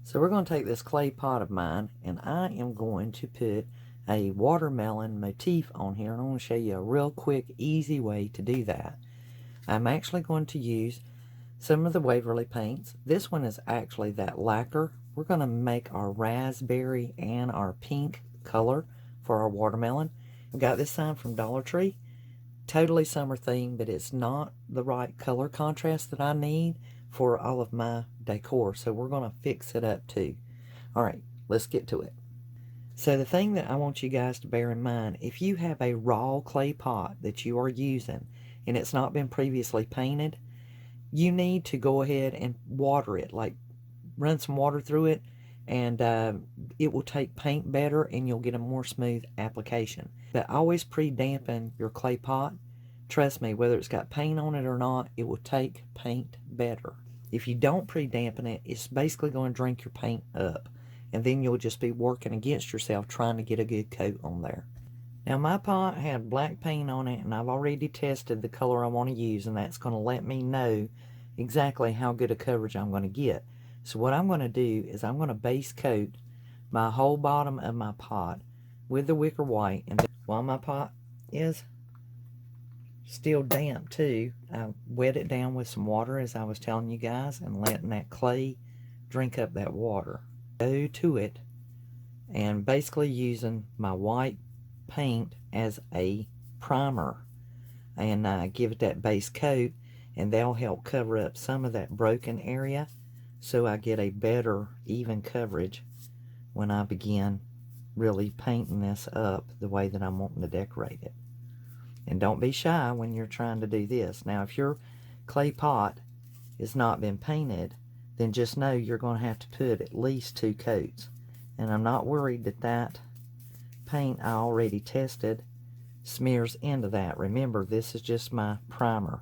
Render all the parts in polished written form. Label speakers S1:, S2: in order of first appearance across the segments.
S1: So we're going to take this clay pot of mine, and I am going to put a watermelon motif on here, and I'm going to show you a real quick, easy way to do that. I'm actually going to use some of the Waverly paints. This one is actually that lacquer. We're going to make our raspberry and our pink color for our watermelon. I got this sign from Dollar Tree. Totally summer theme, but it's not the right color contrast that I need for all of my decor, so we're going to fix it up too. Alright, let's get to it. So the thing that I want you guys to bear in mind, if you have a raw clay pot that you are using and it's not been previously painted, you need to go ahead and water it, like run some water through it, and it will take paint better and you'll get a more smooth application. But always pre-dampen your clay pot. Trust me, whether it's got paint on it or not, it will take paint better. If you don't pre-dampen it, it's basically going to drink your paint up, and then you'll just be working against yourself trying to get a good coat on there. Now my pot had black paint on it, and I've already tested the color I want to use, and that's going to let me know exactly how good a coverage I'm going to get. So what I'm going to do is I'm going to base coat my whole bottom of my pot with the wicker white, and while my pot is still damp too, I wet it down with some water, as I was telling you guys, and letting that clay drink up that water. Go to it and basically using my white paint as a primer, and give it that base coat, and that'll help cover up some of that broken area, so I get a better even coverage when I begin really painting this up the way that I'm wanting to decorate it. And don't be shy when you're trying to do this. Now, if your clay pot has not been painted, then just know you're going to have to put at least 2 coats. And I'm not worried that that paint I already tested smears into that. Remember, this is just my primer.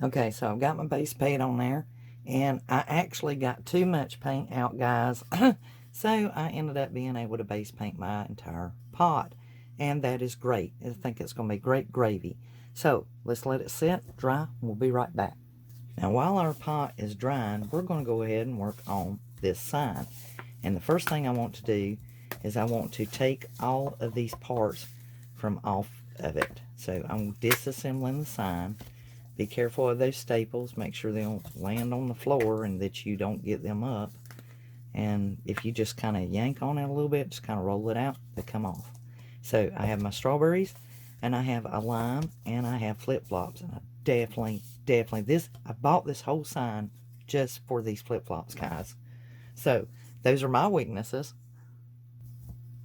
S1: Okay, so I've got my base paint on there, and I actually got too much paint out, guys. So I ended up being able to base paint my entire pot, and that is great. I think it's going to be great gravy. So let's let it sit, dry, and we'll be right back. Now while our pot is drying, we're going to go ahead and work on this sign. And the first thing I want to do is I want to take all of these parts from off of it. So I'm disassembling the sign. Be careful of those staples. Make sure they don't land on the floor and that you don't get them up. And if you just kind of yank on it a little bit, just kind of roll it out, they come off. So I have my strawberries, and I have a lime, and I have flip-flops. And I definitely, I bought this whole sign just for these flip-flops, guys. So those are my weaknesses.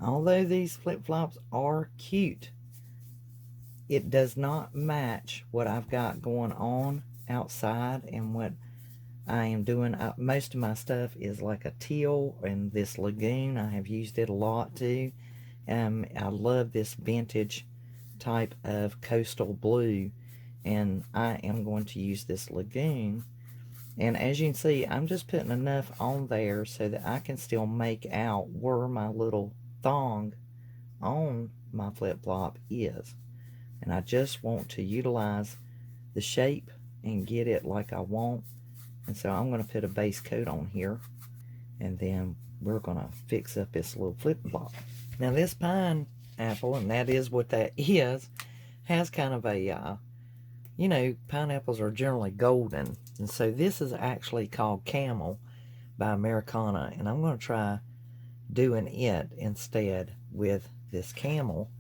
S1: Although these flip-flops are cute, it does not match what I've got going on outside and what I am doing. Most of my stuff is like a teal, and this lagoon, I have used it a lot too. I love this vintage type of coastal blue, and I am going to use this lagoon. And as you can see, I'm just putting enough on there so that I can still make out where my little thong on my flip-flop is. And I just want to utilize the shape and get it like I want. And so I'm going to put a base coat on here, and then we're going to fix up this little flip-flop. Now this pineapple, and that is what that is, has kind of a, you know, pineapples are generally golden. And so this is actually called Camel by Americana. And I'm going to try doing it instead with this camel.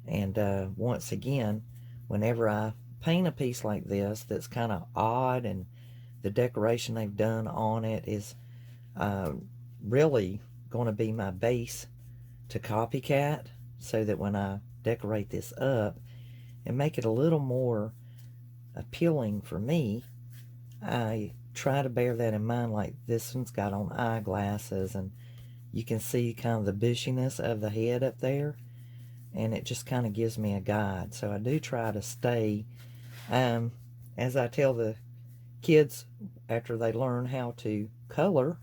S1: And once again, whenever I paint a piece like this that's kind of odd, and the decoration they've done on it is really going to be my base to copycat, so that when I decorate this up and make it a little more appealing for me, I try to bear that in mind. Like this one's got on eyeglasses, and you can see kind of the bushiness of the head up there, and it just kind of gives me a guide. So I do try to stay, as I tell the kids after they learn how to color,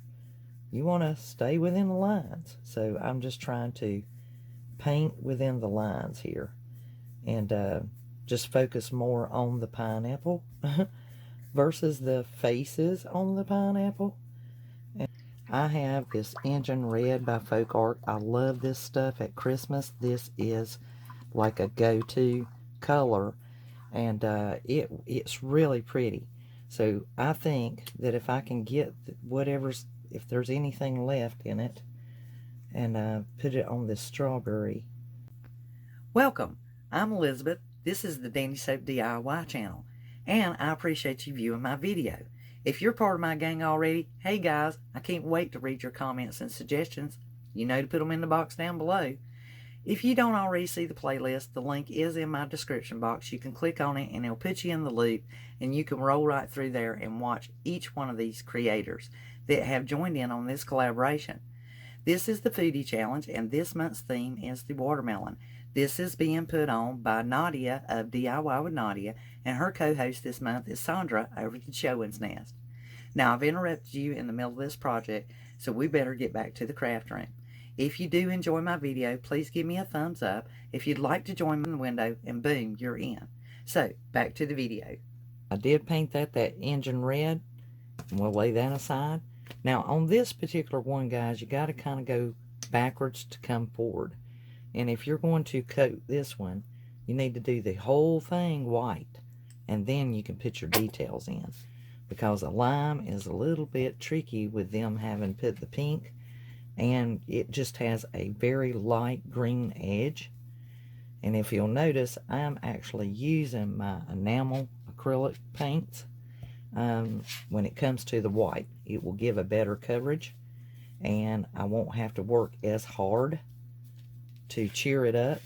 S1: you want to stay within the lines. So I'm just trying to paint within the lines here, and just focus more on the pineapple versus the faces on the pineapple. And I have this Engine Red by Folk Art. I love this stuff at Christmas. This is like a go-to color, and it's really pretty. So I think that if I can get if there's anything left in it, and put it on this strawberry. Welcome, I'm Elizabeth. This is the Dandysoap DIY channel, and I appreciate you viewing my video. If you're part of my gang already, hey guys, I can't wait to read your comments and suggestions. You know to put them in the box down below. If you don't already see the playlist, the link is in my description box. You can click on it and it'll put you in the loop, and you can roll right through there and watch each one of these creators that have joined in on this collaboration. This is the Foodie Challenge, and this month's theme is the watermelon. This is being put on by Nadia of DIY with Nadia, and her co-host this month is Sandra over at the Showings Nest. Now, I've interrupted you in the middle of this project, so we better get back to the craft room. If you do enjoy my video, please give me a thumbs up. If you'd like to join me in the window, and boom, you're in. So, back to the video. I did paint that engine red, and we'll lay that aside. Now, on this particular one, guys, you got to kind of go backwards to come forward. And if you're going to coat this one, you need to do the whole thing white, and then you can put your details in, because a lime is a little bit tricky with them having put the pink, and it just has a very light green edge. And if you'll notice, I'm actually using my enamel acrylic paints. When it comes to the white, it will give a better coverage, and I won't have to work as hard to cheer it up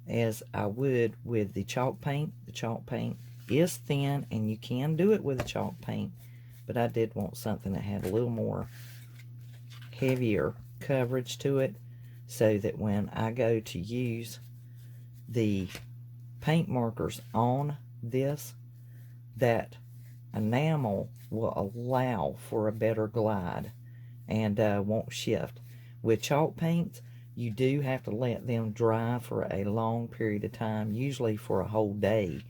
S1: as I would with the chalk paint. The chalk paint is thin, and you can do it with a chalk paint, but I did want something that had a little more heavier coverage to it, so that when I go to use the paint markers on this, that enamel will allow for a better glide and won't shift. With chalk paints, you do have to let them dry for a long period of time, usually for a whole day.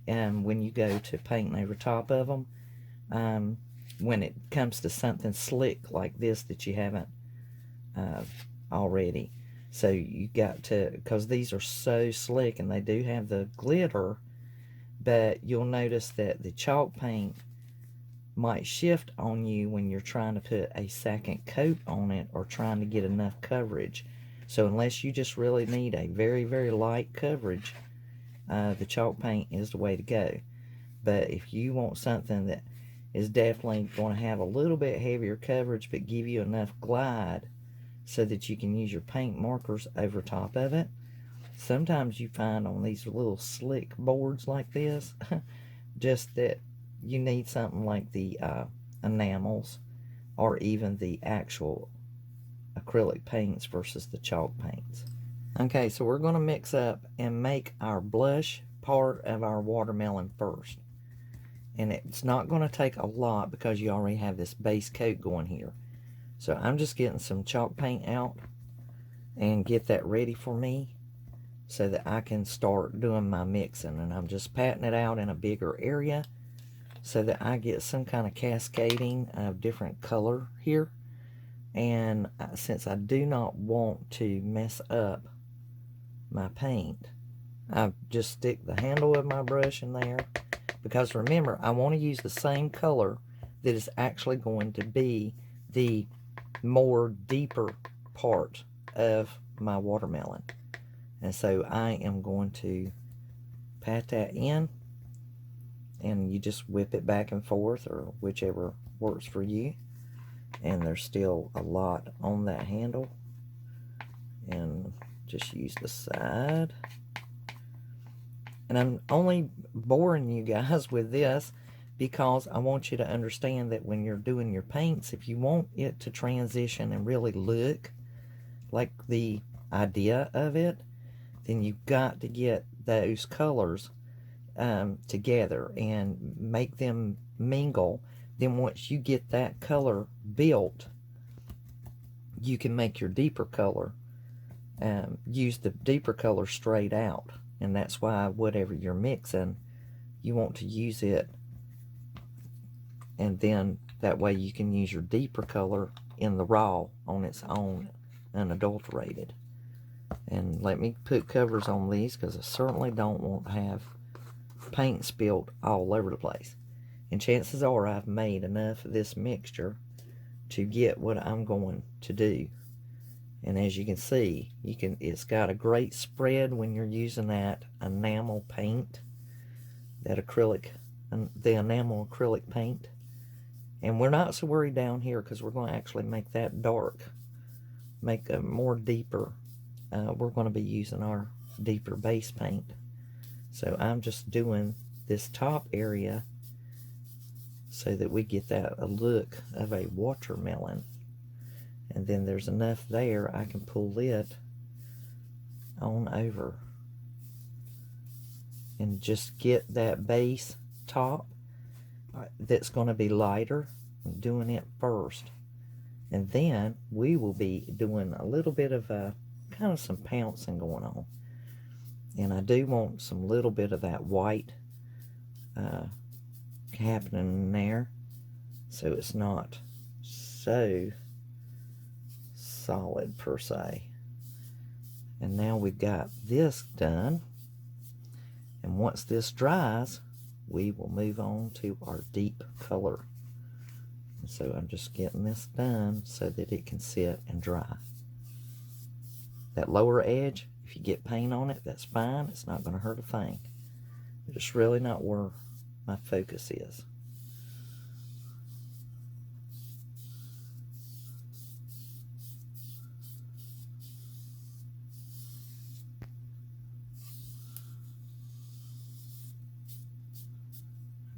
S1: And when you go to painting over top of them, when it comes to something slick like this that you haven't already, so you got to, because these are so slick and they do have the glitter, but you'll notice that the chalk paint might shift on you when you're trying to put a second coat on it or trying to get enough coverage. So unless you just really need a very, very light coverage, the chalk paint is the way to go. But if you want something that is definitely going to have a little bit heavier coverage but give you enough glide so that you can use your paint markers over top of it, sometimes you find on these little slick boards like this, just that you need something like the enamels or even the actual acrylic paints versus the chalk paints. Okay, so we're going to mix up and make our blush part of our watermelon first. And it's not going to take a lot because you already have this base coat going here. So I'm just getting some chalk paint out and get that ready for me so that I can start doing my mixing. And I'm just patting it out in a bigger area so that I get some kind of cascading of different color here. And since I do not want to mess up my paint, I just stick the handle of my brush in there, because remember, I want to use the same color that is actually going to be the more deeper part of my watermelon. And so I am going to pat that in, and you just whip it back and forth, or whichever works for you. And there's still a lot on that handle, and just use the side. And I'm only boring you guys with this because I want you to understand that when you're doing your paints, if you want it to transition and really look like the idea of it, then you've got to get those colors together and make them mingle. Then once you get that color built, you can make your deeper color, use the deeper color straight out. And that's why whatever you're mixing, you want to use it, and then that way you can use your deeper color in the raw on its own, unadulterated. And let me put covers on these, because I certainly don't want to have paint spilled all over the place. And chances are I've made enough of this mixture to get what I'm going to do. And as you can see, it's got a great spread when you're using that enamel paint, the enamel acrylic paint. And we're not so worried down here, because we're going to actually make that dark, make a more deeper. We're going to be using our deeper base paint. So I'm just doing this top area so that we get that a look of a watermelon. And then there's enough there, I can pull it on over and just get that base top that's going to be lighter. I'm doing it first. And then we will be doing a little bit of kind of some pouncing going on. And I do want some little bit of that white happening in there, so it's not so solid per se. And now we've got this done, and once this dries, we will move on to our deep color. And so I'm just getting this done so that it can sit and dry. That lower edge, if you get paint on it, that's fine. It's not going to hurt a thing. But it's really not where my focus is.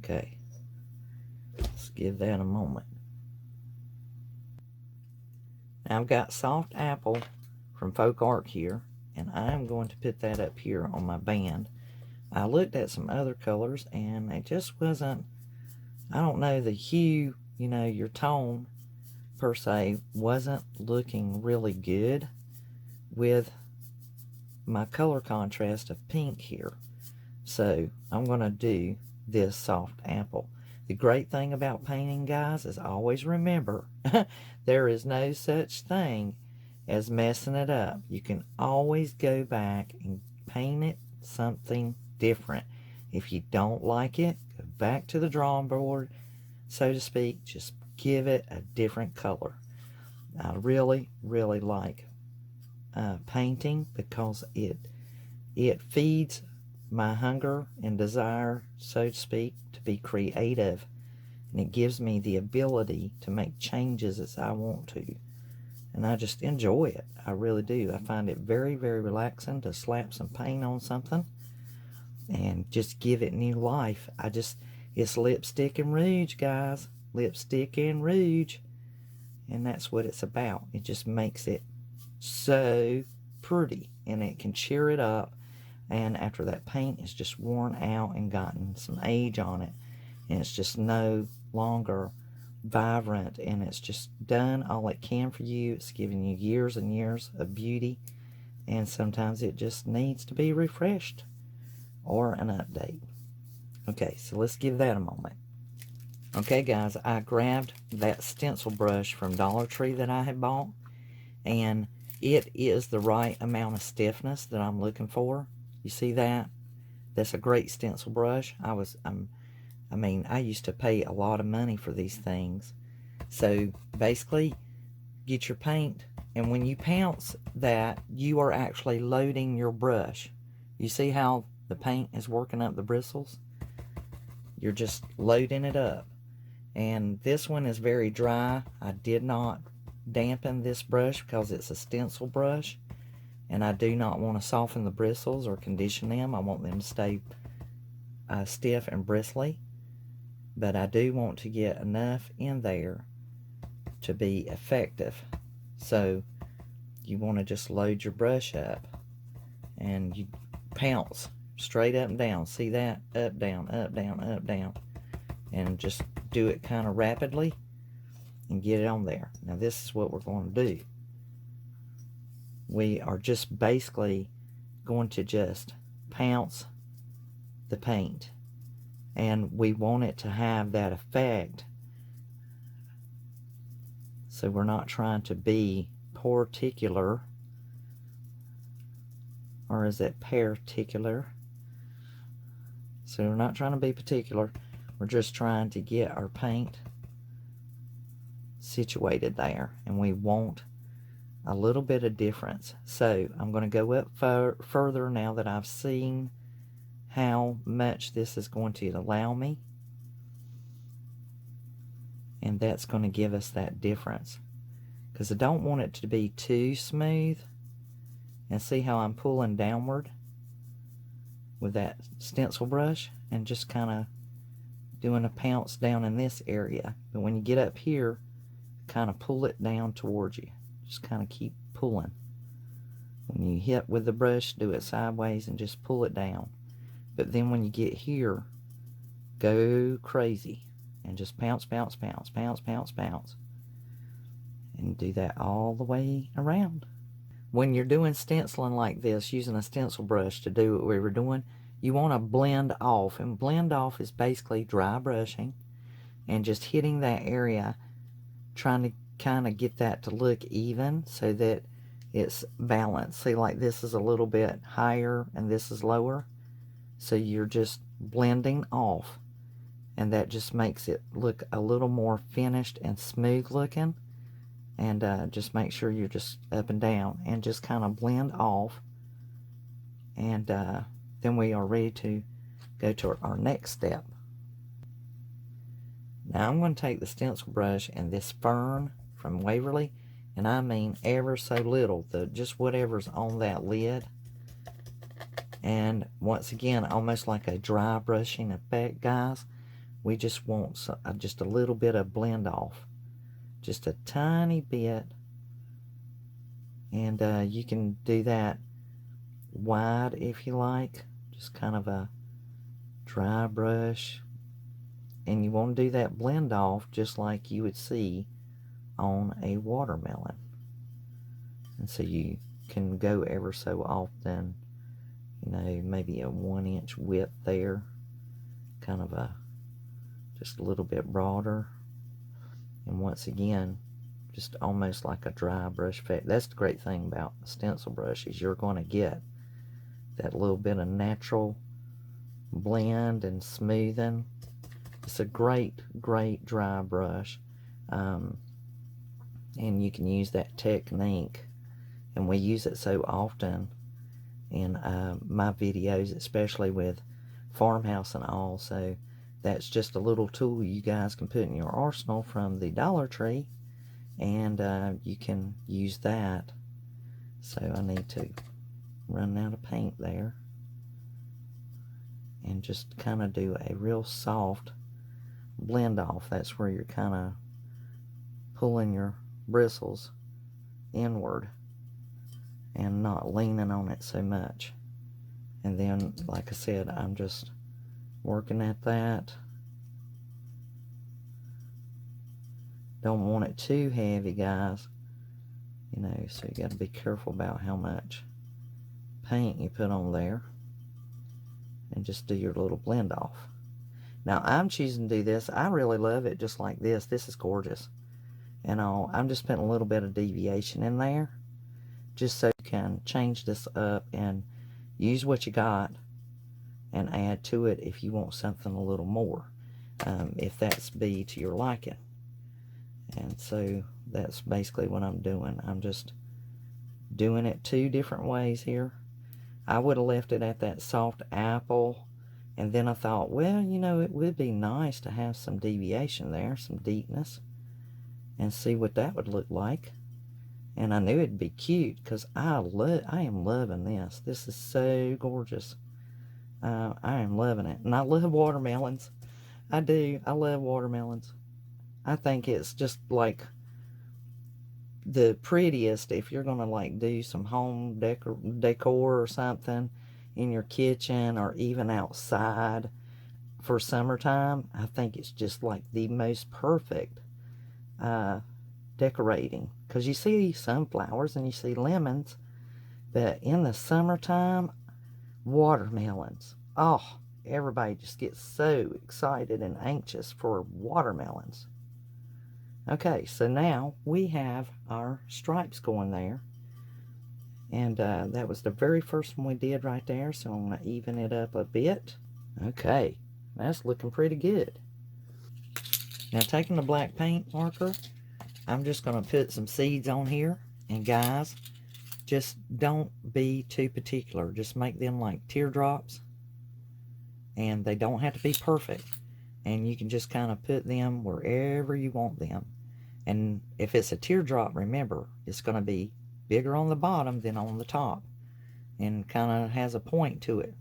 S1: Okay, let's give that a moment. Now I've got soft apple from Folk Art here, and I'm going to put that up here on my band. I looked at some other colors, and it just wasn't, I don't know, the hue, you know, your tone per se wasn't looking really good with my color contrast of pink here. So I'm going to do this soft apple. The great thing about painting, guys, is always remember there is no such thing as messing it up. You can always go back and paint it something different. If you don't like it, go back to the drawing board, so to speak. Just give it a different color. I really, really like painting, because it feeds my hunger and desire, so to speak, to be creative, and it gives me the ability to make changes as I want to, and I just enjoy it. I really do. I find it very, very relaxing to slap some paint on something and just give it new life. It's lipstick and rouge, guys. Lipstick and rouge, and that's what it's about. It just makes it so pretty, and it can cheer it up. And after that paint is just worn out and gotten some age on it, and it's just no longer vibrant, and it's just done all it can for you. It's giving you years and years of beauty, and sometimes it just needs to be refreshed or an update. Okay, so let's give that a moment. Okay, guys, I grabbed that stencil brush from Dollar Tree that I had bought, and it is the right amount of stiffness that I'm looking for. You see that? That's a great stencil brush. I used to pay a lot of money for these things. So basically, get your paint, and when you pounce that, you are actually loading your brush. You see how the paint is working up the bristles? You're just loading it up. And this one is very dry. I did not dampen this brush because it's a stencil brush, and I do not want to soften the bristles or condition them. I want them to stay stiff and bristly, but I do want to get enough in there to be effective. So you want to just load your brush up, and you pounce straight up and down. See that? Up, down, up, down, up, down, and just do it kind of rapidly and get it on there. Now this is what we're going to do. We are just basically going to just pounce the paint, and we want it to have that effect So we're not trying to be particular, or is it particular? So we're not trying to be particular. We're just trying to get our paint situated there, and we want a little bit of difference. So I'm going to go up further now that I've seen how much this is going to allow me, and that's going to give us that difference, because I don't want it to be too smooth. And see how I'm pulling downward with that stencil brush and just kind of doing a pounce down in this area. But when you get up here, kind of pull it down towards you. Just kind of keep pulling. When you hit with the brush, do it sideways and just pull it down. But then when you get here, go crazy and just pounce, pounce, pounce, pounce, pounce, pounce. And do that all the way around. When you're doing stenciling like this, using a stencil brush to do what we were doing, you want to blend off. And blend off is basically dry brushing and just hitting that area, trying to kind of get that to look even so that it's balanced. See, like this is a little bit higher and this is lower. So you're just blending off, and that just makes it look a little more finished and smooth looking. And just make sure you're just up and down and just kind of blend off. And then we are ready to go to our next step. Now I'm going to take the stencil brush and this fern from Waverly, and I mean ever so little, just whatever's on that lid. And once again, almost like a dry brushing effect, guys. We just want just a little bit of blend off. Just a tiny bit, and you can do that wide if you like, just kind of a dry brush, and you want to do that blend off just like you would see on a watermelon. And so you can go ever so often, you know, maybe a 1-inch width there, kind of just a little bit broader. And once again, just almost like a dry brush effect. That's the great thing about a stencil brush, is you're going to get that little bit of natural blend and smoothing. It's a great, great dry brush. And you can use that technique. And we use it so often in my videos, especially with farmhouse and all. So that's just a little tool you guys can put in your arsenal from the Dollar Tree, and you can use that. So I need to run out of paint there, and just kind of do a real soft blend off. That's where you're kind of pulling your bristles inward and not leaning on it so much. And then, like I said, I'm just working at that. Don't want it too heavy, guys. You know, so you got to be careful about how much paint you put on there. And just do your little blend off. Now, I'm choosing to do this. I really love it just like this. This is gorgeous. And I'm just putting a little bit of deviation in there, just so you can change this up and use what you got and add to it if you want something a little more, if that's be to your liking. And so that's basically what I'm doing. I'm just doing it 2 different ways here. I would have left it at that soft apple, and then I thought, well, you know, it would be nice to have some deviation there, some deepness, and see what that would look like. And I knew it'd be cute, because I am loving this. This is so gorgeous. I am loving it. And I love watermelons. I do. I love watermelons. I think it's just like the prettiest if you're going to like do some home decor or something in your kitchen or even outside for summertime. I think it's just like the most perfect decorating, because you see sunflowers and you see lemons, but in the summertime, watermelons, oh, everybody just gets so excited and anxious for watermelons. Okay, so now we have our stripes going there. And that was the very first one we did right there, so I'm going to even it up a bit. Okay, that's looking pretty good. Now taking the black paint marker, I'm just going to put some seeds on here. And guys, just don't be too particular. Just make them like teardrops. And they don't have to be perfect. And you can just kind of put them wherever you want them. And if it's a teardrop, remember, it's going to be bigger on the bottom than on the top. And kind of has a point to it.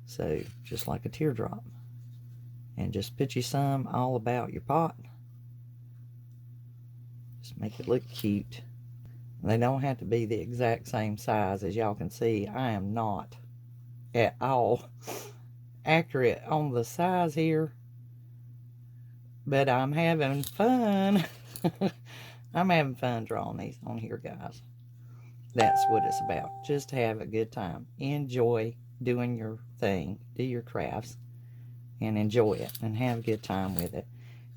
S1: So, just like a teardrop. And just put you some all about your pot. Just make it look cute. They don't have to be the exact same size. As y'all can see, I am not at all accurate on the size here. But I'm having fun. I'm having fun drawing these on here, guys. That's what it's about. Just have a good time. Enjoy doing your thing. Do your crafts. And enjoy it. And have a good time with it.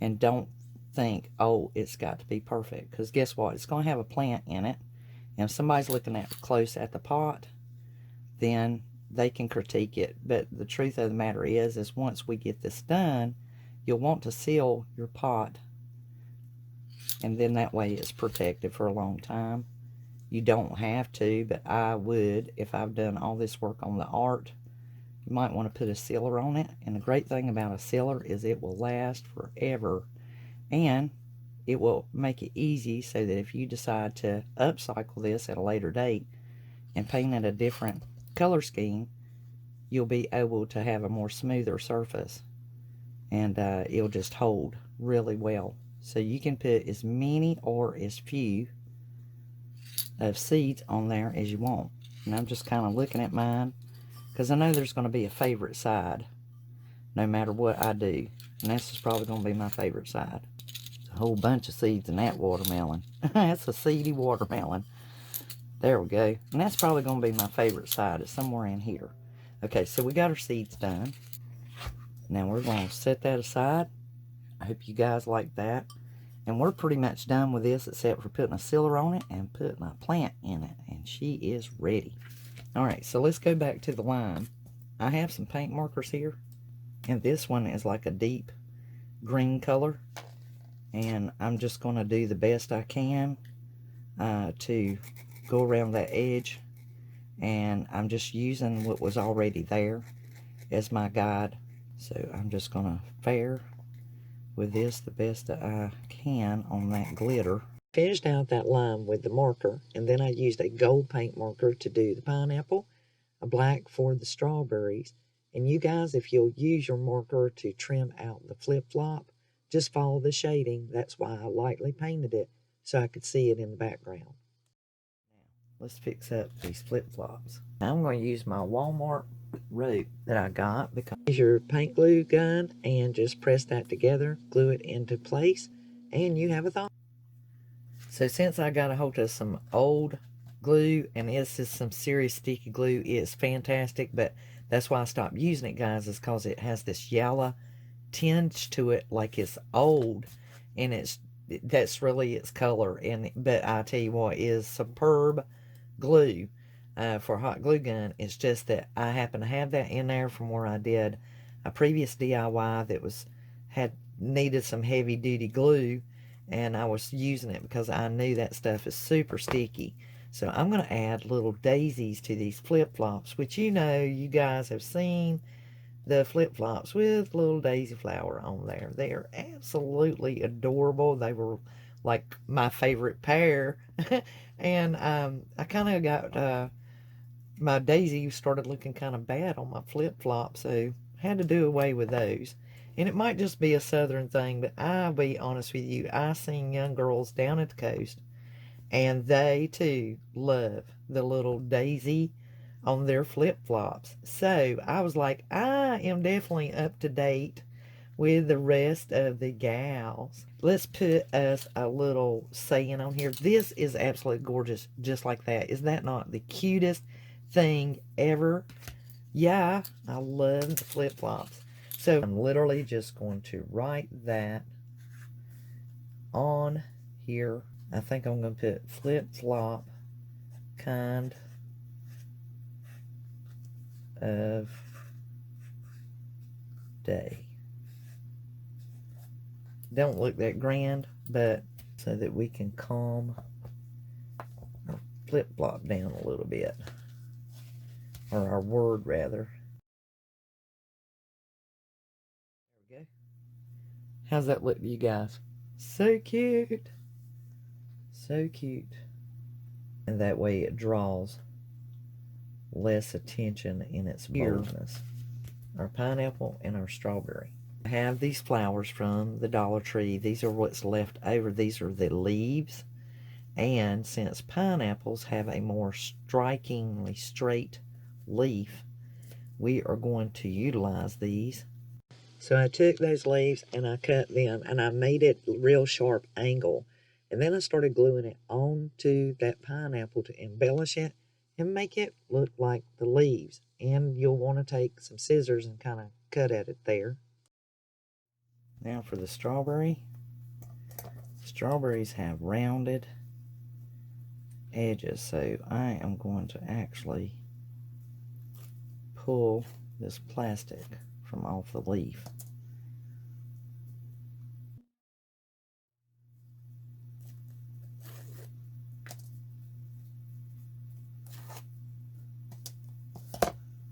S1: And don't think, oh, it's got to be perfect. Because guess what? It's going to have a plant in it. And if somebody's looking at close at the pot, then they can critique it. But the truth of the matter is once we get this done, you'll want to seal your pot. And then that way it's protected for a long time. You don't have to, but I would if I've done all this work on the art. You might want to put a sealer on it. And the great thing about a sealer is it will last forever. And it will make it easy so that if you decide to upcycle this at a later date and paint it a different color scheme, you'll be able to have a more smoother surface. And it'll just hold really well. So you can put as many or as few of seeds on there as you want. And I'm just kind of looking at mine because I know there's going to be a favorite side no matter what I do. And this is probably going to be my favorite side. There's a whole bunch of seeds in that watermelon. That's a seedy watermelon. There we go. And that's probably going to be my favorite side. It's somewhere in here. Okay, so we got our seeds done. Now we're going to set that aside. I hope you guys like that. And we're pretty much done with this except for putting a sealer on it and putting a plant in it. And she is ready. Alright, so let's go back to the lime. I have some paint markers here. And this one is like a deep green color. And I'm just going to do the best I can to go around that edge. And I'm just using what was already there as my guide. So I'm just going to fare with this the best that I can on that glitter. Finished out that lime with the marker, and then I used a gold paint marker to do the pineapple, a black for the strawberries. And you guys, if you'll use your marker to trim out the flip-flop, just follow the shading. That's why I lightly painted it, so I could see it in the background. Now, let's fix up these flip-flops. I'm going to use my Walmart rope that I got, because use your paint glue gun and just press that together, glue it into place, and you have a thought. So since I got a hold of some old glue, and this is some serious sticky glue, it's fantastic, but that's why I stopped using it, guys, is because it has this yellow tinge to it, like it's old, and that's really its color. But I tell you what, is superb glue. For a hot glue gun. It's just that I happen to have that in there from where I did a previous DIY that needed some heavy duty glue, and I was using it because I knew that stuff is super sticky. So I'm going to add little daisies to these flip-flops, which you guys have seen the flip-flops with little daisy flower on there. They are absolutely adorable. They were like my favorite pair. And I kind of got my daisy started looking kind of bad on my flip-flop, so I had to do away with those. And it might just be a southern thing, but I'll be honest with you, I seen young girls down at the coast, and they too love the little daisy on their flip-flops. So I was like, I am definitely up to date with the rest of the gals. Let's put us a little saying on here. This is absolutely gorgeous, just like that. Is that not the cutest thing ever? Yeah, I love the flip-flops. So I'm literally just going to write that on here, I think I'm going to put flip-flop kind of day. Don't look that grand, but so that we can calm or flip-flop down a little bit, or our word rather. There we go. How's that look to you guys? So cute. So cute. And that way it draws less attention in its boldness. Our pineapple and our strawberry. I have these flowers from the Dollar Tree. These are what's left over. These are the leaves. And since pineapples have a more strikingly straight leaf, we are going to utilize these. So I took those leaves and I cut them and I made it real sharp angle. And then I started gluing it onto that pineapple to embellish it and make it look like the leaves. And you'll want to take some scissors and kind of cut at it there. Now for the strawberry. Strawberries have rounded edges, so I am going to actually pull this plastic from off the leaf.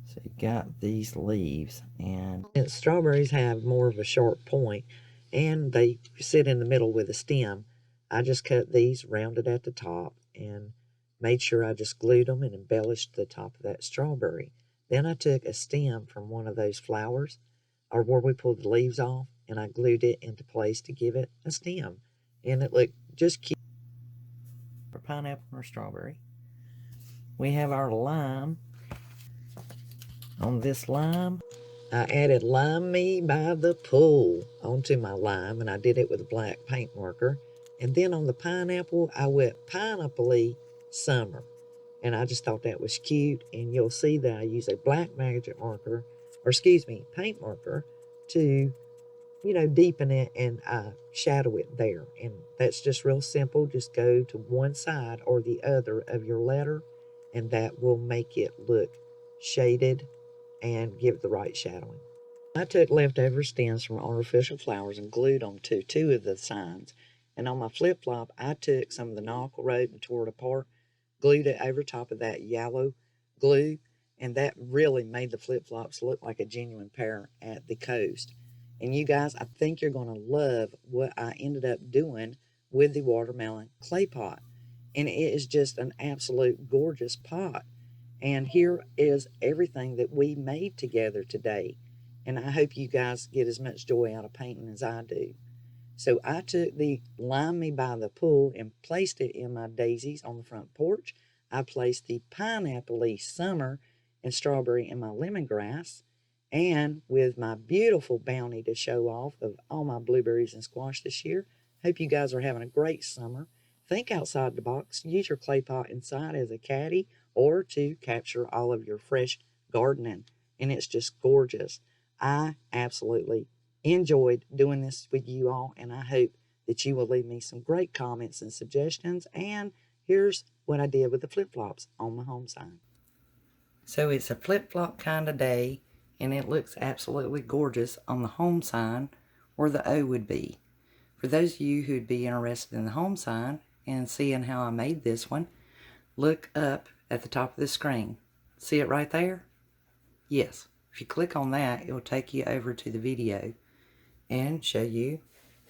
S1: So you got these leaves, and strawberries have more of a sharp point and they sit in the middle with a stem. I just cut these rounded at the top and made sure I just glued them and embellished the top of that strawberry. Then I took a stem from one of those flowers, or where we pulled the leaves off, and I glued it into place to give it a stem. And it looked just cute. For pineapple or strawberry, we have our lime. On this lime, I added Lime Me by the Pool onto my lime, and I did it with a black paint marker. And then on the pineapple, I went Pineapple Summer. And I just thought that was cute. And you'll see that I use a black magic marker, or excuse me, paint marker, to, deepen it and shadow it there. And that's just real simple. Just go to one side or the other of your letter, and that will make it look shaded and give it the right shadowing. I took leftover stems from artificial flowers and glued them to two of the signs. And on my flip-flop, I took some of the nautical rope and tore it apart, glued it over top of that yellow glue, and that really made the flip-flops look like a genuine pair at the coast. And you guys, I think you're going to love what I ended up doing with the watermelon clay pot. And it is just an absolute gorgeous pot. And here is everything that we made together today. And I hope you guys get as much joy out of painting as I do. So I took the Lime Me by the Pool and placed it in my daisies on the front porch. I placed the pineapple-y summer and strawberry in my lemongrass. And with my beautiful bounty to show off of all my blueberries and squash this year, hope you guys are having a great summer. Think outside the box. Use your clay pot inside as a caddy or to capture all of your fresh gardening. And it's just gorgeous. I absolutely enjoyed doing this with you all, and I hope that you will leave me some great comments and suggestions. And here's what I did with the flip-flops on my home sign. So it's a flip-flop kind of day, and it looks absolutely gorgeous on the home sign where the O would be. For those of you who'd be interested in the home sign and seeing how I made this one, look up at the top of the screen. See it right there? Yes. If you click on that, it will take you over to the video and show you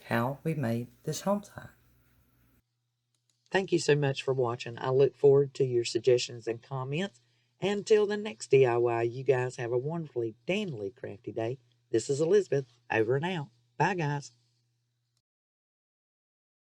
S1: how we made this home sign. Thank you so much for watching. I look forward to your suggestions and comments. And until the next DIY, you guys have a wonderfully, dandily crafty day. This is Elizabeth, over and out. Bye, guys.